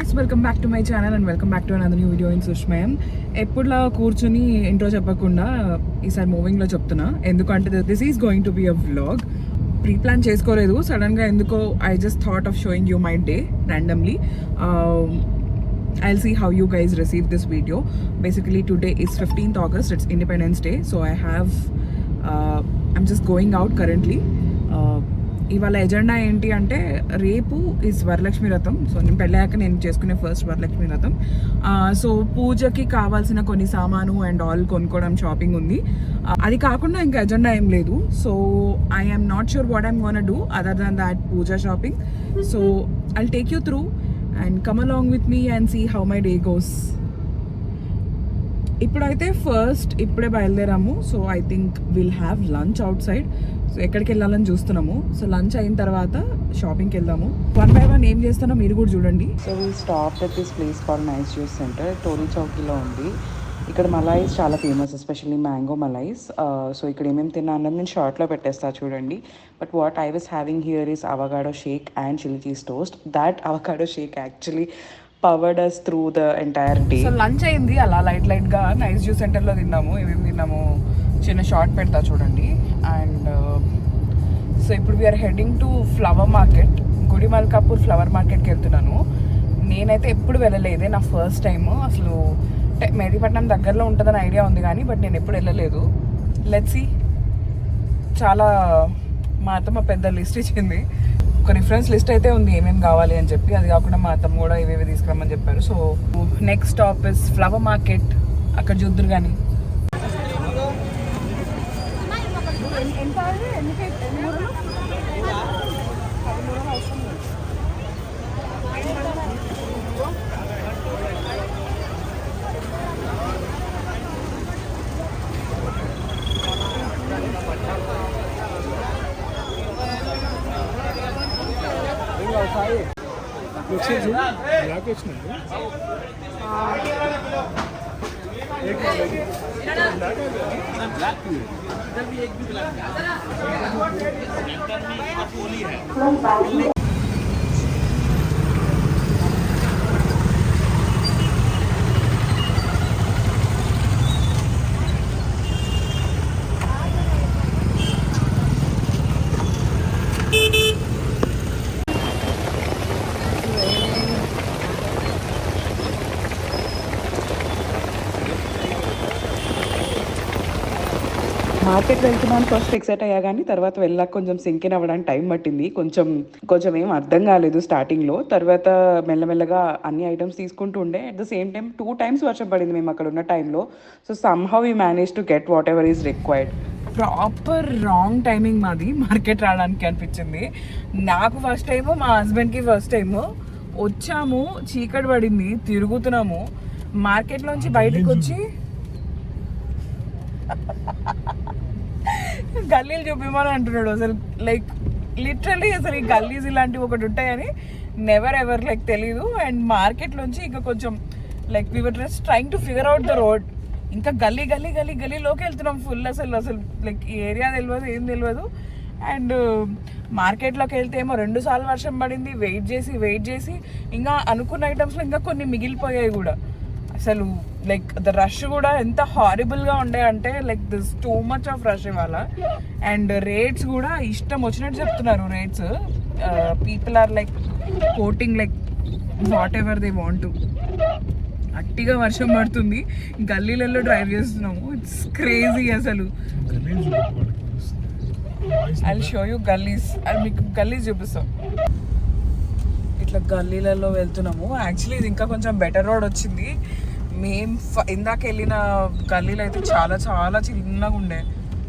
guys, welcome back to my channel and welcome back to another new video in Sushmayam. ఎప్పుడులా కూర్చుని intro చెప్పకుండా ఈసారి మూవింగ్లో చెప్తున్నా, ఎందుకంటే this is going to be a vlog. Pre plan చేసుకోలేదు, సడన్గా ఎందుకో I just thought of showing you my day randomly. I'll see how you guys receive this video. Basically today is 15th August, it's Independence Day, so I'm just going out currently. ఇవాళ agenda ఏంటి అంటే, రేపు is Varalakshmi వ్రతం. So నేను పెళ్ళాక నేను చేసుకునే first Varalakshmi వ్రతం. So పూజకి కావాల్సిన కొన్ని సామాను అండ్ ఆల్ కొనుక్కోవడం, షాపింగ్ ఉంది. అది కాకుండా ఇంకా ఎజెండా ఏం లేదు. So I am not sure what I'm gonna do other than that Puja shopping. So I'll take you through and come along with me and see how my day goes. ఇప్పుడైతే ఇప్పుడే బయలుదేరాము. So I think will have lunch out side. So ఎక్కడికి వెళ్ళాలని చూస్తున్నాము. So lunch అయిన తర్వాత షాపింగ్కి వెళ్దాము. 1 by 1 ఏం చేస్తానో మీరు కూడా చూడండి. So we stop at this place called nice juice centre. టోరీ చౌకీలో ఉంది. ఇక్కడ మలాయిస్ చాలా ఫేమస్, ఎస్పెషల్లీ మ్యాంగో మలాయిస్. సో ఇక్కడ ఏమేమి తిన్నా అన్నది నేను షార్ట్లో పెట్టేస్తా చూడండి. But what I was having here is avocado shake and chilli cheese toast. That avocado shake actually powered us through the entire day. So lunch అయింది అలా లైట్గా నైస్ జ్యూస్ సెంటర్లో తిన్నాము. ఏమేమి తిన్నాము చిన్న షార్ట్ పెడతా చూడండి. అండ్ సో ఇప్పుడు we are heading to flower market. Gudimalkapur flower మార్కెట్కి వెళ్తున్నాను. నేనైతే ఎప్పుడు వెళ్ళలేదే, నా ఫస్ట్ టైం. అసలు మెహదీపట్నం దగ్గరలో ఉంటుందని ఐడియా ఉంది కానీ బట్ నేను ఎప్పుడు వెళ్ళలేదు. Let's see. చాలా మా అత్తమ్మ పెద్ద లిస్ట్ ఇచ్చింది, ఒక రిఫరెన్స్ లిస్ట్ అయితే ఉంది ఏమేమి కావాలి అని చెప్పి. అది కాకుండా మా అత్తమ్మ కూడా ఇవేవి తీసుకురమ్మని చెప్పారు. So next stop is flower market. అక్కడ చూద్దరు కానీ మార్కెట్ వెళ్తున్నాను. ఫస్ట్ ఎక్సైట్ అయ్యా కానీ తర్వాత వెళ్ళాక కొంచెం సింకిన్ అవ్వడానికి టైం పట్టింది. కొంచెం ఏం అర్థం కాలేదు స్టార్టింగ్లో. తర్వాత మెల్లమెల్లగా అన్ని ఐటమ్స్ తీసుకుంటూ ఉండే. At the same time 2 times వర్షం పడింది మేము అక్కడ ఉన్న టైంలో. So somehow we manage to get what ever is required. Proper wrong timing మాది మార్కెట్ రావడానికి అనిపించింది నాకు. ఫస్ట్ టైము, మా హస్బెండ్కి ఫస్ట్ టైము. వచ్చాము, చీకటి పడింది, తిరుగుతున్నాము. మార్కెట్లోంచి బయటకు వచ్చి గల్లీలు చూపిమని అంటున్నాడు. అసలు లైక్ లిటరల్లీ అసలు ఈ గల్లీస్ ఇలాంటివి ఒకటి ఉంటాయని నెవర్ ఎవర్ లైక్ తెలీదు. అండ్ మార్కెట్లోంచి ఇంకా కొంచెం like we were just trying to figure out the road. ఇంకా గల్లీలోకి వెళ్తున్నాం ఫుల్. అసలు లైక్ ఈ ఏరియా తెలియదు, ఏం తెలియదు. అండ్ మార్కెట్లోకి వెళ్తే ఏమో 2 సార్లు వర్షం పడింది. వెయిట్ చేసి ఇంకా అనుకున్న ఐటమ్స్లో ఇంకా కొన్ని మిగిలిపోయాయి కూడా. అసలు లైక్ ద రష్ కూడా ఎంత హారిబుల్గా ఉండే అంటే like this too much of rush ఇవాళ. అండ్ రేట్స్ కూడా ఇష్టం వచ్చినట్టు చెప్తున్నారు rates. People are like quoting like whatever they want. అట్టిగా వర్షం పడుతుంది, గల్లీలలో డ్రైవ్ చేస్తున్నాము. ఇట్స్ క్రేజీ అసలు. ఐల్ షో యూ గల్లీస్. మీకు గల్లీస్ చూపిస్తాం. ఇట్లా గల్లీలలో వెళ్తున్నాము. యాక్చువల్లీ ఇది ఇంకా కొంచెం బెటర్ రోడ్ వచ్చింది. మేము ఇందాక వెళ్ళిన గల్లీలు అయితే చాలా చాలా చిన్నగా ఉండే.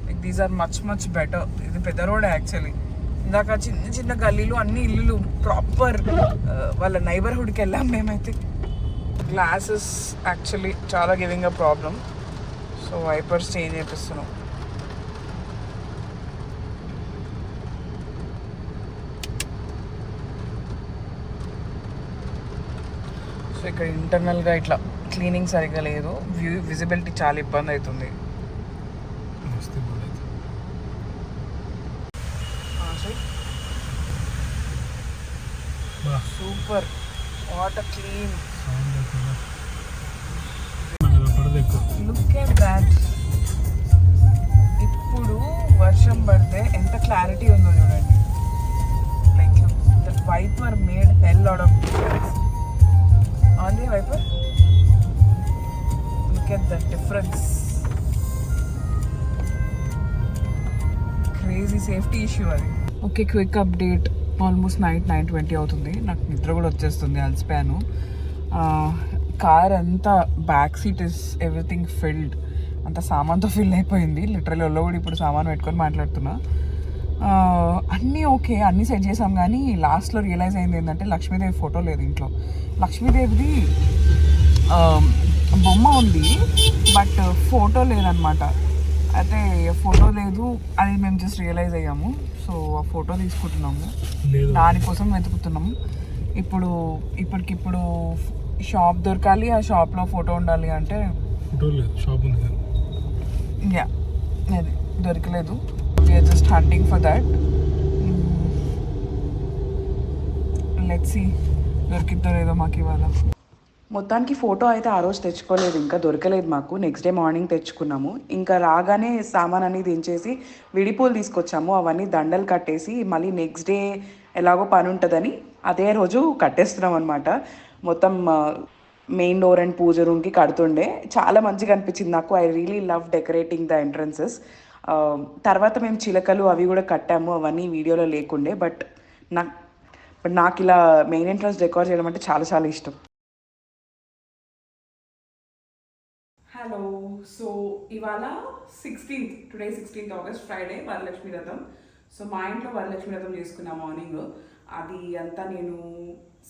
Like these are much better. ఇది పెద్ద రోడ్ యాక్చువల్లీ. ఇందాక చిన్న గల్లీలు, అన్ని ఇల్లులు ప్రాపర్ వాళ్ళ నైబర్హుడ్కి వెళ్ళాం మేమైతే. గ్లాసెస్ యాక్చువల్లీ చాలా giving a problem. So wipers change చేపిస్తున్నాం. సో ఇక్కడ ఇంటర్నల్గా ఇట్లా క్లీనింగ్ సరిగ్గా లేదు. విజిబిలిటీ చాలా ఇబ్బంది అవుతుంది. Super. What a clean. Look at that. ఇప్పుడు వర్షం పడితే ఎంత క్లారిటీ ఉందో చూడండి. Like the wiper made hell out of difference. On the wiper, look at the difference. Crazy safety issue అది. Okay, quick update. Almost night 9:20 అవుతుంది. నాకు నిద్ర కూడా వచ్చేస్తుంది, అలసిపోయాను. కార్ అంతా back seat is everything filled, అంత సామాన్తో ఫిల్ అయిపోయింది. లిటరల్లీ ఒళ్ళో కూడా ఇప్పుడు సామాన్ పెట్టుకొని మాట్లాడుతున్నా. అన్నీ ఓకే, అన్నీ సెట్ చేసాం. కానీ లాస్ట్లో రియలైజ్ అయింది ఏంటంటే లక్ష్మీదేవి ఫోటో లేదు ఇంట్లో. లక్ష్మీదేవిది బొమ్మ ఉంది, బట్ ఫోటో లేదనమాట. అయితే ఫోటో లేదు, అది మేము జస్ట్ రియలైజ్ అయ్యాము. సో ఆ ఫోటో తీసుకుంటున్నాము, దానికోసం వెతుకుతున్నాము. ఇప్పటికిప్పుడు షాప్ దొరకాలి, ఆ షాప్లో ఫోటో ఉండాలి అంటే యా అది దొరకలేదు. We're just hunting for that. Let's see దొరికిద్దో లేదో మాకు ఇవాళ. మొత్తానికి ఫోటో అయితే ఆ రోజు తెచ్చుకోలేదు, ఇంకా దొరకలేదు మాకు. నెక్స్ట్ డే మార్నింగ్ తెచ్చుకున్నాము. ఇంకా రాగానే సామాన్ అనేది దించేసి విడిపూలు తీసుకొచ్చాము. అవన్నీ దండలు కట్టేసి మళ్ళీ నెక్స్ట్ డే ఎలాగో పని ఉంటుందని అదే రోజు కట్టేస్తున్నాం అనమాట. మొత్తం మెయిన్ డోర్ అండ్ పూజ రూమ్కి కడుతుండే. చాలా మంచిగా అనిపించింది నాకు. I really love decorating the entrances. తర్వాత మేము చిలకలు అవి కూడా కట్టాము, అవన్నీ వీడియోలో లేకుండే. బట్ నాకు ఇలా మెయిన్ ఎంట్రన్స్ డెకోర్ చేయడం అంటే చాలా చాలా ఇష్టం. హలో, సో ఇవాళ 16th, today 16th August, Friday, Varalakshmi వ్రతం. సో మా ఇంట్లో వరలక్ష్మి వ్రతం చేసుకున్నా మార్నింగ్. అది అంతా నేను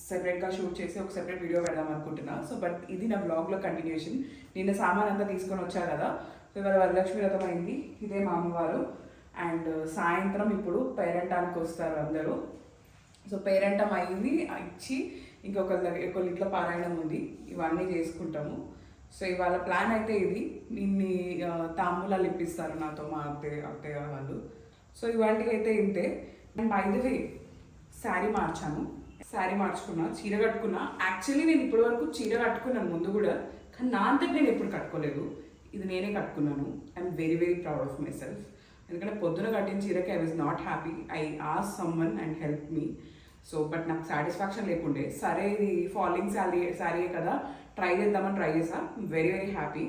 సెపరేట్గా షూట్ చేసి ఒక సెపరేట్ వీడియో పెడదాం అనుకుంటున్నా. సో బట్ ఇది నా బ్లాగ్లో కంటిన్యూషన్. నిన్న సామాన్ అంతా తీసుకొని వచ్చా కదా. సో ఇవాళ వరలక్ష్మి వ్రతం అయింది. ఇదే మా అమ్మవారు. అండ్ సాయంత్రం ఇప్పుడు పేరెంటానికి వస్తారు అందరూ. సో పేరెంటం అయింది, ఇచ్చి ఒకళ్ళ ఇంట్లో పారాయణం ఉంది, ఇవన్నీ చేసుకుంటాము. సో ఇవాళ ప్లాన్ అయితే ఇది. నిన్ని తాంబూలాలు ఇప్పిస్తారు నాతో మా అత్తయ్య వాళ్ళు. సో ఇవాళకి అయితే ఇంతే. And by the way sari మార్చుకున్నా, చీర కట్టుకున్నా. యాక్చువల్లీ నేను ఇప్పటి వరకు చీర కట్టుకున్నాను ముందు కూడా, కానీ నా అంతటి నేను ఎప్పుడు కట్టుకోలేదు. ఇది నేనే కట్టుకున్నాను. I'm very very proud of my self. ఎందుకంటే పొద్దున కట్టిన చీరకి I was not happy. I asked someone and help me. So but నాకు సాటిస్ఫాక్షన్ లేకుండే. సరే ఇది ఫాలింగ్ శారీయే కదా, ట్రై చేద్దామని ట్రై చేసా. Very very happy.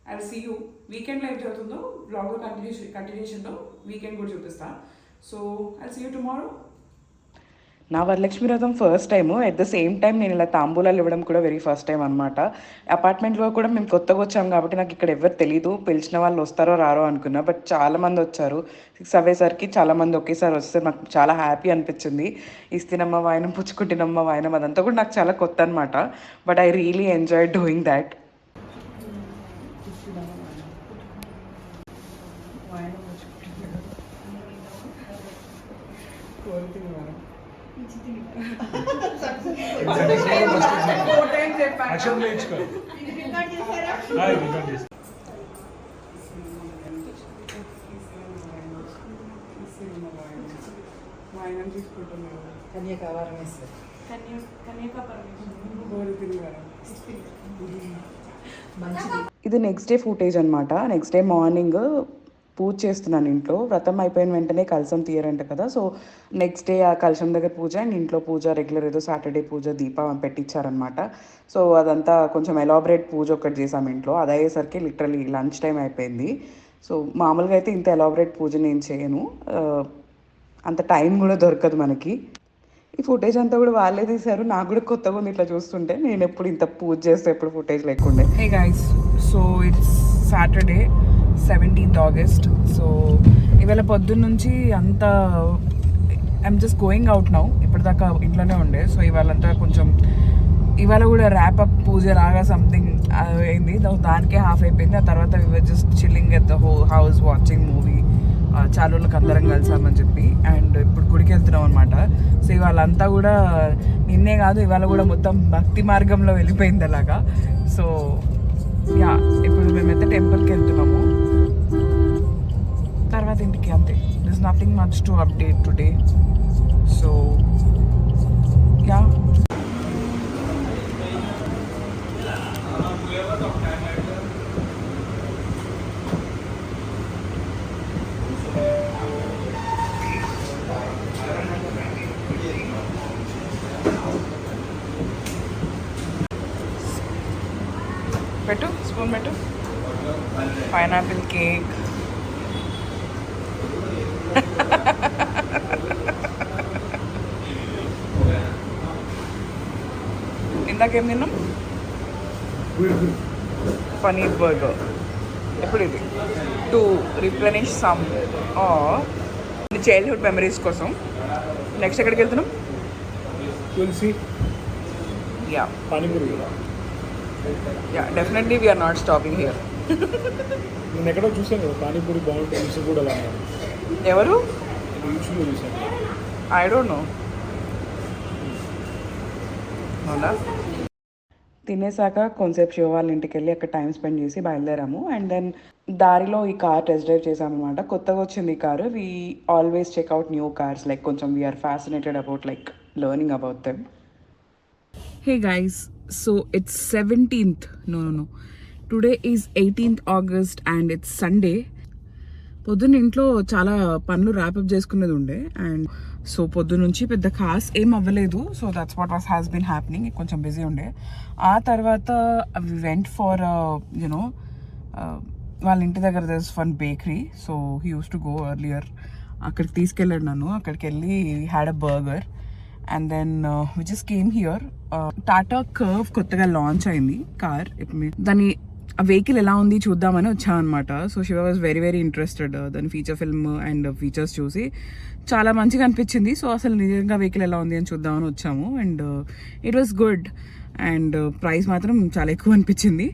I will see you వీకెండ్లో ఏం జరుగుతుందో బ్లాగ్లో కంటిన్యూషన్లో వీకెండ్ కూడా చూపిస్తా. So I will see you tomorrow. నా Varalakshmi Vratam first time. At the same time నేను ఇలా తాంబూలాలు ఇవ్వడం కూడా వెరీ ఫస్ట్ టైం అనమాట. అపార్ట్మెంట్లో కూడా మేము కొత్తగా వచ్చాము కాబట్టి నాకు ఇక్కడ ఎవరు తెలీదు. పిలిచిన వాళ్ళు వస్తారో రారో అనుకున్నా, బట్ చాలామంది వచ్చారు. 6 అయ్యేసరికి చాలామంది ఒకేసారి వస్తే నాకు చాలా హ్యాపీ అనిపించింది. ఇస్తినమ్మ వాయనం, పుచ్చుకుంటినమ్మ వాయనం, అదంతా కూడా నాకు చాలా కొత్త అనమాట. But I really enjoy doing that. ఇది నెక్స్ట్ డే ఫుటేజ్ అనమాట. నెక్స్ట్ డే మార్నింగ్ పూజ చేస్తున్నాను ఇంట్లో. వ్రతం అయిపోయిన వెంటనే కలశం తీయరంట కదా. సో నెక్స్ట్ డే ఆ కలశం దగ్గర పూజ అండ్ ఇంట్లో పూజ, రెగ్యులర్ ఏదో సాటర్డే పూజ దీపం పెట్టించారనమాట. సో అదంతా కొంచెం ఎలాబరేట్ పూజ ఒకటి చేసాము ఇంట్లో. అది అయ్యేసరికి లిటరలీ లంచ్ టైం అయిపోయింది. సో మామూలుగా అయితే ఇంత ఎలాబరేట్ పూజ నేను చేయను, అంత టైం కూడా దొరకదు మనకి. ఈ ఫుటేజ్ అంతా కూడా వాళ్ళే తీశారు. నాకు కూడా కొత్తగా ఉంది ఇట్లా చూస్తుంటే. నేను ఎప్పుడు ఇంత పూజ చేస్తే ఎప్పుడు ఫుటేజ్ లేకుండే. హే guys, so it's Saturday 17th August. So ఇవాళ పొద్దున్న నుంచి అంతా I'm just going out now. ఇప్పటిదాకా ఇంట్లోనే ఉండే. సో ఇవాళంతా కొంచెం ఇవాళ కూడా ర్యాప్ అప్ పూజ లాగా సంథింగ్ అయింది. దానికే హాఫ్ అయిపోయింది. ఆ తర్వాత we just chilling at the house watching movie. చాలా రోజులకు అందరం కలిసామని చెప్పి. అండ్ ఇప్పుడు గుడికి వెళ్తున్నాం అనమాట. సో ఇవాళంతా కూడా నిన్నే కాదు ఇవాళ కూడా మొత్తం భక్తి మార్గంలో వెళ్ళిపోయింది అలాగా. సో యా, ఇప్పుడు మేమైతే టెంపుల్కి వెళ్తున్నాము, తర్వాత ఇంటికి. అంతే. This nothing much to update today. So yeah, పెట్టు, స్పూన్ పెట్టు. Pineapple cake. ఇందాకేం తిన్నాం? పనీర్ బర్గర్. ఎప్పుడు ఇది to replenish some childhood memories కోసం. నెక్స్ట్ ఎక్కడికి వెళ్తున్నాం? Tulasi. Yeah, panipuri. Yeah, definitely we're not stopping here. నేను ఎక్కడో చూసాను కదా పానీపూరి బాగుంటుంది, రుచి కూడా అలా అన్నారు. ఎవరు? యూట్యూబ్లో చూసాను. I don't know. అవునా? తినేసాక కొంతసేపు శివ వాళ్ళ ఇంటికి వెళ్ళి అక్కడ టైం స్పెండ్ చేసి బయలుదేరాము. అండ్ దెన్ దారిలో ఈ కార్ టెస్ట్ డ్రైవ్ చేసామన్నమాట. కొత్తగా వచ్చింది ఈ car. We always check out new cars, like కొంచెం we're fascinated about like learning about them. Hey guys, so it's 17th. No. Today is 18th August and it's Sunday. పొద్దున్న ఇంట్లో చాలా పనులు ర్యాపప్ చేసుకునేది ఉండే. అండ్ సో పొద్దున్న నుంచి పెద్ద ఖాస్ ఏం అవ్వలేదు. So that's what was has been happening. కొంచెం బిజీ ఉండే. ఆ తర్వాత వి వెంట్ ఫర్ యునో వాళ్ళ ఇంటి దగ్గర there's one bakery. So he used to go earlier. అక్కడికి తీసుకెళ్ళాడు నన్ను. అక్కడికి వెళ్ళి had a burger. And then we just came here. Tata Curvv కొత్తగా లాంచ్ అయింది కార్. దాని ఆ వెహికల్ ఎలా ఉంది చూద్దామని వచ్చా అనమాట. So Shiva was very very interested. దాని ఫీచర్ ఫిల్మ్ అండ్ ఫీచర్స్ చూసి చాలా మంచిగా అనిపించింది. సో అసలు నిజంగా వెహికల్ ఎలా ఉంది అని చూద్దామని వచ్చాము. And it was good. And price మాత్రం చాలా ఎక్కువ అనిపించింది.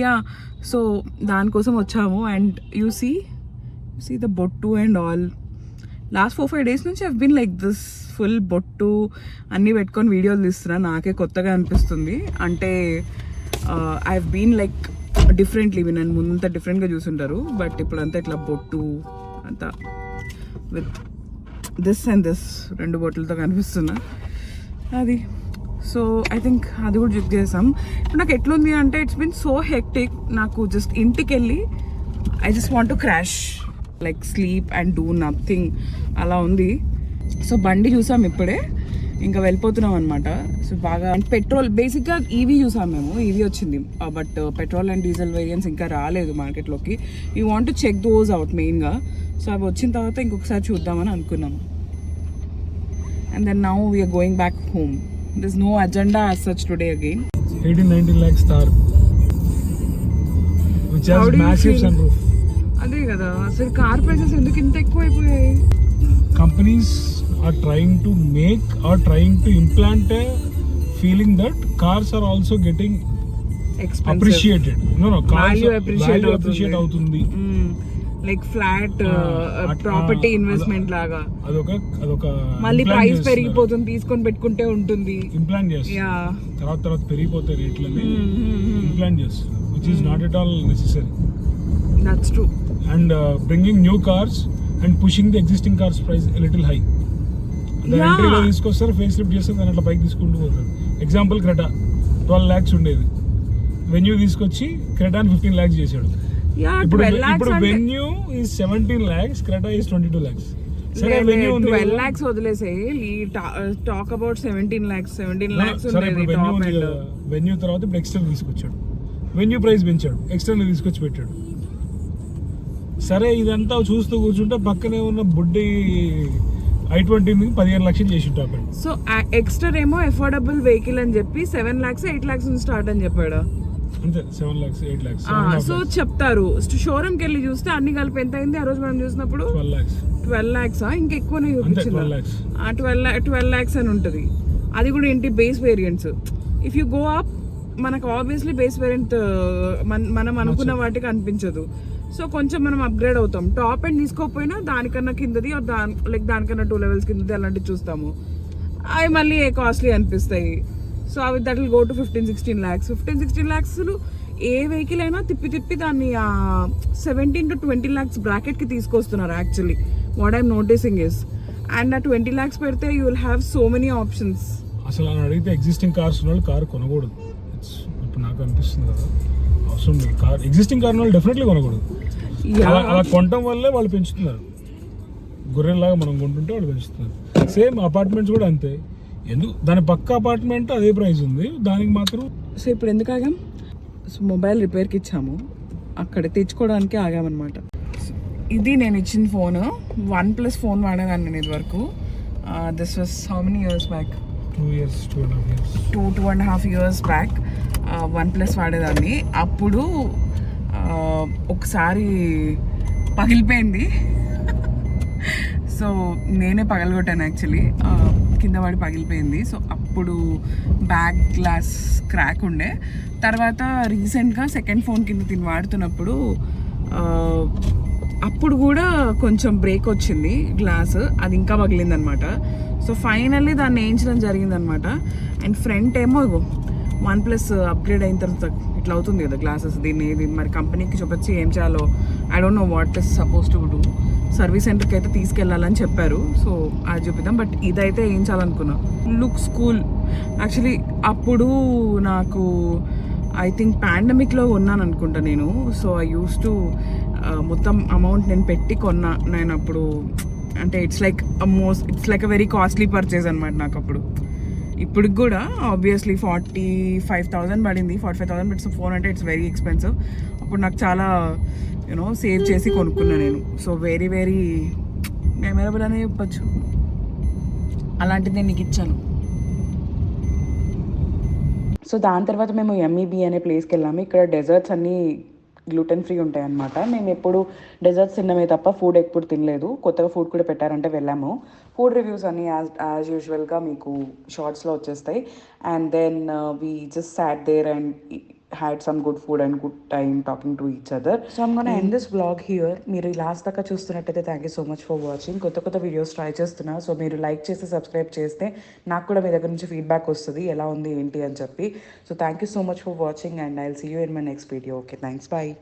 యా, సో దానికోసం వచ్చాము. అండ్ యూ సీ ద బొట్టు అండ్ ఆల్. లాస్ట్ 4-5 days నుంచి I've been like this, full బొట్టు అన్నీ పెట్టుకొని వీడియోలు తీస్తున్నా. నాకే కొత్తగా అనిపిస్తుంది. అంటే I have been like differently, నేను ముందంతా డిఫరెంట్గా చూసుంటారు. బట్ ఇప్పుడంతా ఇట్లా బొట్టు అంతా విత్ దిస్ అండ్ దిస్ 2 బొట్టులతో కనిపిస్తున్నా అది. సో ఐ థింక్ అది కూడా చెక్ చేసాం. ఇప్పుడు నాకు ఎట్లుంది అంటే ఇట్స్ బీన్ సో హెక్టిక్. నాకు జస్ట్ ఇంటికి వెళ్ళి I just want to crash, like sleep and do nothing అలా ఉంది. సో బండి చూసాం ఇప్పుడే, ఇంకా వెళ్ళిపోతున్నాం అనమాట. సో బాగా పెట్రోల్, బేసిక్గా ఈవీ చూసాం మేము. ఈవీ వచ్చింది, but petrol and diesel variants ఇంకా రాలేదు మార్కెట్లోకి. You want to check those out మెయిన్గా. సో అవి వచ్చిన తర్వాత ఇంకొకసారి చూద్దామని అనుకున్నాము. And then now we're going back home. This no agenda as such today again. 18-19 lakhs car, which has massive sunroof. అదే కదా, అసలు కార్ ప్రైసెస్ ఎందుకు ఇంత ఎక్కువ అయిపోయాయి? Companies are trying to make or trying to implant a feeling that cars are also getting appreciated. No, cars value appreciate అవుతుంది. Like flat property investment లాగా అదొక మళ్ళీ ప్రైస్ పెరిగిపోతుంది, తీసుకొని పెట్టుకుంటే ఉంటుంది. ఇంప్లాంట్ చేస్తారు, తర్వాత పెరిగిపోతాయి రేట్లని ఇంప్లాంట్ చేస్తారు, which is not at all necessary. That's true. And bringing new cars and pushing the existing cars price a little high. దాని ఎంట్రీలో తీసుకొస్తారు, ఫేస్ లిఫ్ట్ చేస్తారు, దాని అట్లా పైకి తీసుకుంటూ పోతారు. ఎగ్జాంపుల్ క్రెటా 12 lakhs ఉండేది, వెన్యూ తీసుకొచ్చి క్రెటాని 15 lakhs చేశాడు. ఇప్పుడు venue is 17 lakhs, Creta is 22 lakhs. సరే వెన్యూ ఉంది 12 lakhs వదిలేసేయి, talk about 17 lakhs. 17 lakhs సరే ఇప్పుడు వెన్యూ ఉంది కదా, వెన్యూ తర్వాత ఇప్పుడు ఎక్స్టర్నల్ తీసుకొచ్చాడు, వెన్యూ ప్రైస్ పెంచాడు, ఎక్స్టర్నల్ తీసుకొచ్చి పెట్టాడు. సరే ఇదంతా చూస్తూ కూర్చుంటే పక్కనే ఉన్న బుడ్డి i20 15 lakhs చేసి ఉంటాడు. సో ఎక్స్ట్రా ఏమో అఫోర్డబుల్ వెహికల్ అని చెప్పి 7 lakhs 8 lakhs స్టార్ట్ అని చెప్పాడు. అంతే, 7 lakhs 8 lakhs. సో చెప్తారు, షోరూమ్కి వెళ్ళి చూస్తే అన్ని కలిపి ఎంత అయింది ఆ రోజు మనం చూసినప్పుడు? 12 lakhs. ఇంకెక్కువనే చూపించింది. 12 lakhs అని ఉంటుంది. అది కూడా ఏంటి, base variants. If you go up, మనకు ఆబ్వియస్లీ బేస్ వేరియంట్ మనం అనుకున్న వాటికి అనిపించదు. సో కొంచెం మనం అప్గ్రేడ్ అవుతాం. టాప్ అండ్ తీసుకోకపోయినా దానికన్నా కిందది, లైక్ దానికన్నా 2 levels కిందది అలాంటివి చూస్తాము. అవి మళ్ళీ కాస్ట్లీ అనిపిస్తాయి. సో అవి that will go to 15-16 lakhs. 15-16 lakhs A vehicle అయినా తిప్పి దాన్ని 17 to 20 lakhs బ్రాకెట్కి తీసుకొస్తున్నారు actually. What I'm noticing is, and ఆ 20 lakhs పెడితే you will have so many options. అసలు అని అడిగితే ఎగ్జిస్టింగ్ కార్స్ ఉన్న వాళ్ళు కార్ కొనకూడదు. ఇప్పుడు నాకు అనిపిస్తుంది కదా, అవసరం లేదు. కార్ ఎగ్జిస్టింగ్ కార్ వాళ్ళు డెఫినెట్లీ కొనకూడదు. అలా కొనటం వల్లే వాళ్ళు పెంచుతున్నారు. గొర్రెల్లాగా మనం కొంటుంటే వాళ్ళు పెంచుతున్నారు. సేమ్ అపార్ట్మెంట్స్ కూడా అంతే. ఎందుకు దాని పక్క అపార్ట్మెంట్ అదే ప్రైస్ ఉంది, దానికి మాత్రం. సో ఇప్పుడు ఎందుకు ఆగాం? మొబైల్ రిపేర్కి ఇచ్చాము, అక్కడ తెచ్చుకోవడానికి ఆగామన్నమాట. ఇది నేను ఇచ్చిన ఫోన్, OnePlus ఫోన్ వాడేదాన్ని నేను ఇదివరకు. This was how many years back? 2 years, 2.5 years. 2.5 years back OnePlus వాడేదాన్ని. అప్పుడు ఒకసారి పగిలిపోయింది. సో నేనే పగలగొట్టాను యాక్చువల్లీ, కింద పడి పగిలిపోయింది. సో అప్పుడు బ్యాక్ గ్లాస్ క్రాక్ ఉండే. తర్వాత రీసెంట్గా సెకండ్ ఫోన్ కింద తిని వాడుతున్నప్పుడు అప్పుడు కూడా కొంచెం బ్రేక్ వచ్చింది గ్లాస్, అది ఇంకా పగిలిందనమాట. సో ఫైనల్లీ దాన్ని వేయించడం జరిగిందనమాట. అండ్ ఫ్రంట్ ఏమో OnePlus అప్గ్రేడ్ అయిన తర్వాత ఇట్లా అవుతుంది కదా గ్లాసెస్. దీన్ని మరి కంపెనీకి చూపించి ఏం చేయాలో I don't know what is suppose to do. Service సెంటర్కి అయితే తీసుకెళ్ళాలని చెప్పారు, సో అది చూపిద్దాం. బట్ ఇదైతే ఏం చేయాలనుకున్నా, లుక్స్ కూల్ యాక్చువల్లీ. అప్పుడు నాకు ఐ థింక్ పాండమిక్లో ఉన్నాను అనుకుంటా నేను. సో ఐ యూస్ టు మొత్తం అమౌంట్ నేను పెట్టి కొన్నా నేను అప్పుడు. అంటే it's like a very costly purchase అనమాట నాకు అప్పుడు. ఇప్పటికి కూడా ఆబ్వియస్లీ 45,000 పడింది, 45,000 పెట్టి ఫోన్ అంటే ఇట్స్ వెరీ ఎక్స్పెన్సివ్. అప్పుడు నాకు చాలా సేవ్ చేసి కొనుక్కున్నా నేను. సో వెరీ వెరీ మెమరబుల్ అనే చెప్పచ్చు. అలాంటిది నేను నీకు ఇచ్చాను. సో దాని తర్వాత మేము MEB అనే ప్లేస్కి వెళ్ళాము. ఇక్కడ డెజర్ట్స్ అన్నీ గ్లూటెన్ ఫ్రీ ఉంటాయి అన్నమాట. మేము ఎప్పుడు డెజర్ట్స్ తిన్నమే తప్ప ఫుడ్ ఎప్పుడు తినలేదు. కొత్తగా ఫుడ్ కూడా పెట్టారంటే వెళ్ళాము. ఫుడ్ రివ్యూస్ అన్నీ యాజ్ యూజువల్గా మీకు షార్ట్స్లో వచ్చేస్తాయి. And then we just sat there and had some good food and good time talking to each other. So I'm gonna end this vlog here. మీరు లాస్ట్ దాకా చూస్తున్నట్టయితే thank you so much for watching. కొత్త videos try చేస్తున్నా. So మీరు like చేసి subscribe చేస్తే నాకు కూడా మీ దగ్గర నుంచి ఫీడ్బ్యాక్ వస్తుంది ఎలా ఉంది ఏంటి అని చెప్పి. So thank you so much for watching and I will see you in my next video. Okay, thanks, bye.